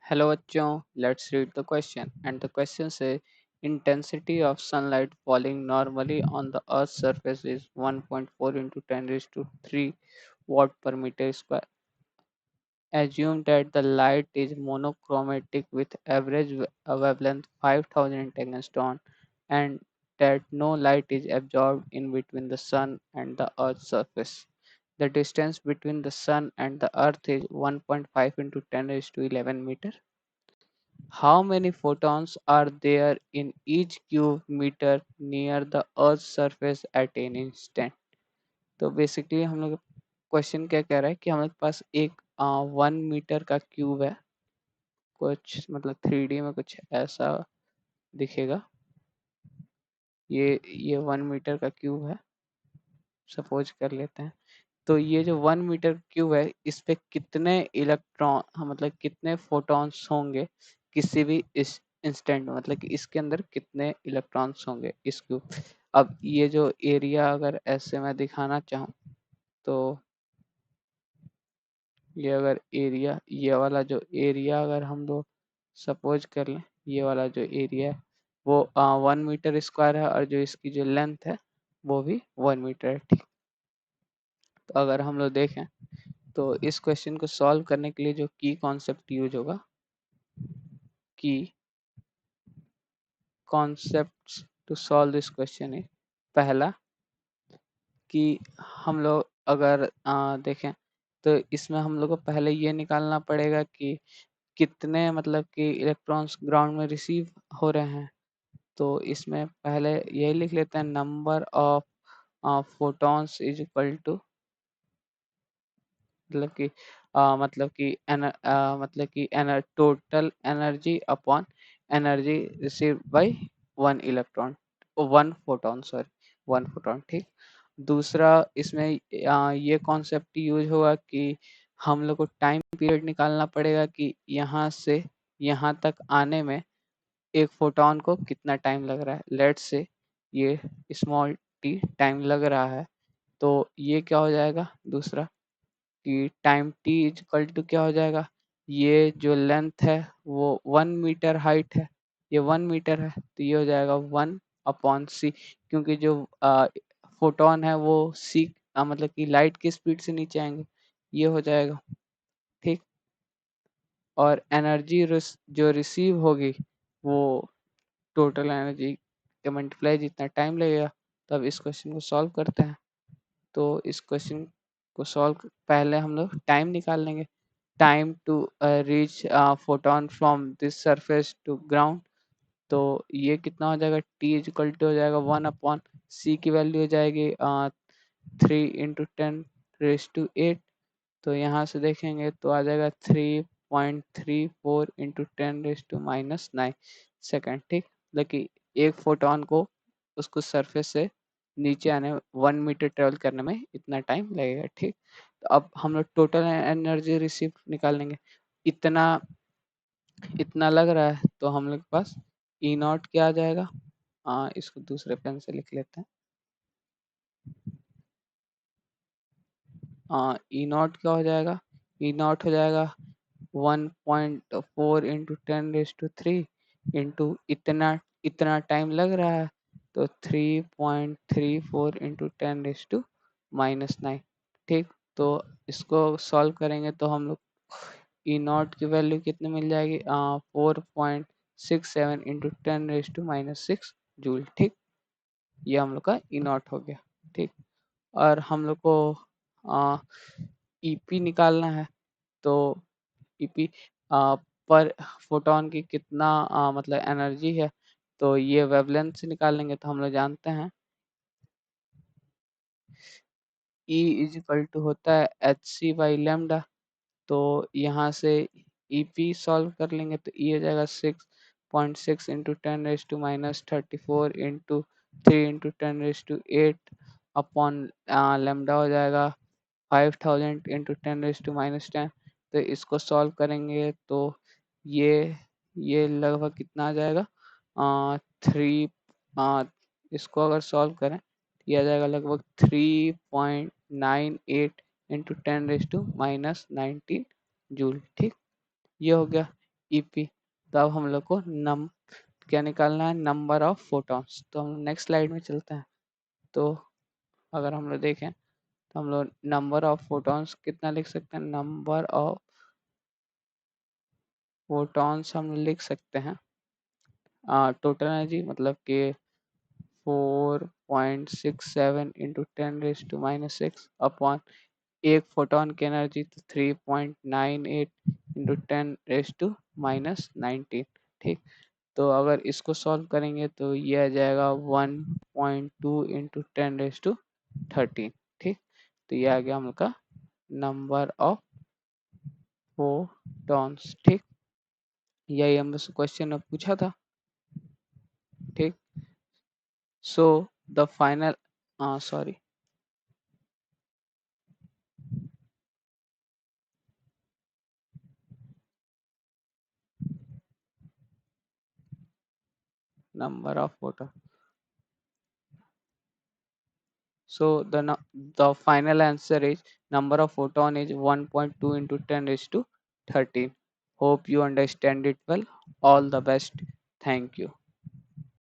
Hello bachchon, let's read the question. And the question says intensity of sunlight falling normally on the earth's surface is 1.4 into 10 raised to 3 watt per meter square. Assume that the light is monochromatic with average wavelength 5000 angstrom and that no light is absorbed in between the sun and the earth's surface. The distance between the sun and the earth is 1.5 into 10 raised to 11 meter. How many photons are there in each cube meter near the earth's surface at an instant? तो basically हम लोग question क्या कह रहा है कि हमारे पास एक 1 मीटर का क्यूब है, कुछ मतलब 3D में कुछ ऐसा दिखेगा। ये 1 मीटर का क्यूब है, सपोज कर लेते हैं। तो ये जो 1 मीटर क्यूब है इस पे कितने इलेक्ट्रॉन मतलब कितने फोटॉन्स होंगे किसी भी इस इंस्टेंट, मतलब कि इसके अंदर कितने इलेक्ट्रॉन्स होंगे इस क्यूब। अब ये जो एरिया अगर ऐसे मैं दिखाना चाहूँ तो ये अगर एरिया, ये वाला जो एरिया अगर हम लोग सपोज कर लें, ये वाला जो एरिया है वो 1 मीटर स्क्वायर है और जो इसकी जो लेंथ है वो भी 1 मीटर है। ठीक, तो अगर हम लोग देखें तो इस क्वेश्चन को सॉल्व करने के लिए जो की कॉन्सेप्ट यूज होगा, की concepts to solve this question है, पहला कि हम लोग अगर देखें तो इसमें हम लोग को पहले ये निकालना पड़ेगा कि कितने मतलब कि इलेक्ट्रॉन्स ग्राउंड में रिसीव हो रहे हैं। तो इसमें पहले यही लिख लेते हैं, number of photons is equal to मतलब कि total energy upon energy received by one electron, one photon, sorry one photon. ठीक, दूसरा इसमें ये कॉन्सेप्ट यूज होगा कि हम लोग को टाइम पीरियड निकालना पड़ेगा कि यहाँ से यहाँ तक आने में एक फोटॉन को कितना टाइम लग रहा है। लेट्स से ये स्मॉल टी टाइम लग रहा है, तो ये क्या हो जाएगा दूसरा कि time T is equal to क्या हो जाएगा, ये जो लेंथ है वो 1 मीटर हाइट है, ये 1 मीटर है तो ये हो जाएगा 1/c, क्योंकि जो फोटोन है वो सी मतलब कि लाइट की स्पीड से नीचे आएंगे, ये हो जाएगा। ठीक, और एनर्जी जो रिसीव होगी वो टोटल एनर्जी के मल्टीप्लाई जितना टाइम लगेगा। तो अब इस क्वेश्चन को सॉल्व करते हैं। तो इस क्वेश्चन को सॉल्व पहले हम लोग टाइम निकाल लेंगे, time to reach photon from this surface to ground. तो ये कितना हो जाएगा, टी इज इक्वल टू हो जाएगा 1/c की वैल्यू हो जाएगी 3 × 10⁻⁸। तो यहाँ से देखेंगे तो आ जाएगा 3.34 × 10⁻⁹ सेकेंड। ठीक, लेकिन एक फोटोन को उसको सरफेस से नीचे आने 1 मीटर ट्रेवल करने में इतना टाइम लगेगा। ठीक, तो अब हम लोग टोटल एनर्जी रिसीव निकाल लेंगे। इतना इतना लग रहा है तो हम लोग के पास ई नॉट क्या आ जाएगा, इसको दूसरे पेन से लिख लेते हैं। ई नॉट क्या हो जाएगा, ई नॉट हो जाएगा 1.4 × 10⁻³ इंटू इतना इतना टाइम लग रहा है तो 3.34 × 10⁻⁹। ठीक, तो इसको सॉल्व करेंगे तो हम लोग ई नॉट की वैल्यू कितनी मिल जाएगी, 4.67 × 10⁻⁻6 जूल। ठीक, ये हम लोग का ई नॉट हो गया। ठीक, और हम लोग को ईपी निकालना है। तो ईपी पर फोटोन की कितना मतलब एनर्जी है, तो ये वेवलेंथ से निकाल लेंगे। तो हम लोग जानते हैं E इज इक्वल टू होता है hc/λ। तो यहाँ से ईपी सॉल्व कर लेंगे तो ये हो जाएगा 6.6 × 10⁻⁻34 इंटू 3 × 10⁸ अपॉन लैम्डा हो जाएगा 5000 इंटू 10⁻⁻10। तो इसको सॉल्व करेंगे तो ये ये लगभग कितना आ जाएगा, 3 इसको अगर सॉल्व करें तो ये आ जाएगा लगभग 3.98 इंटू 10⁻⁻19 जूल। ठीक, ये हो गया। ईपी। तो अब हम लोग को नम क्या निकालना है, नंबर ऑफ फोटॉन्स। तो हम नेक्स्ट स्लाइड में चलते हैं। तो अगर हम लोग देखें तो हम लोग नंबर ऑफ फोटॉन्स कितना लिख सकते हैं, नंबर ऑफ फोटॉन्स हम लिख सकते हैं टोटल एनर्जी मतलब कि 4.67 इंटू 10⁻⁻6 अपॉन एक फोटोन की एनर्जी तो 3.98 इंटू 10⁻⁻19। ठीक, तो अगर इसको सॉल्व करेंगे तो ये आ जाएगा 1.2 इंटू 10⁻13। ठीक, तो ये आ गया हम लोग का नंबर ऑफ फोटॉन्स। ठीक, यही हमसे क्वेश्चन में पूछा था। ठीक, so the final sorry number of photon. So the final answer is number of photon is 1.2 into 10 raised to 13. Hope you understand it well. All the best. Thank you.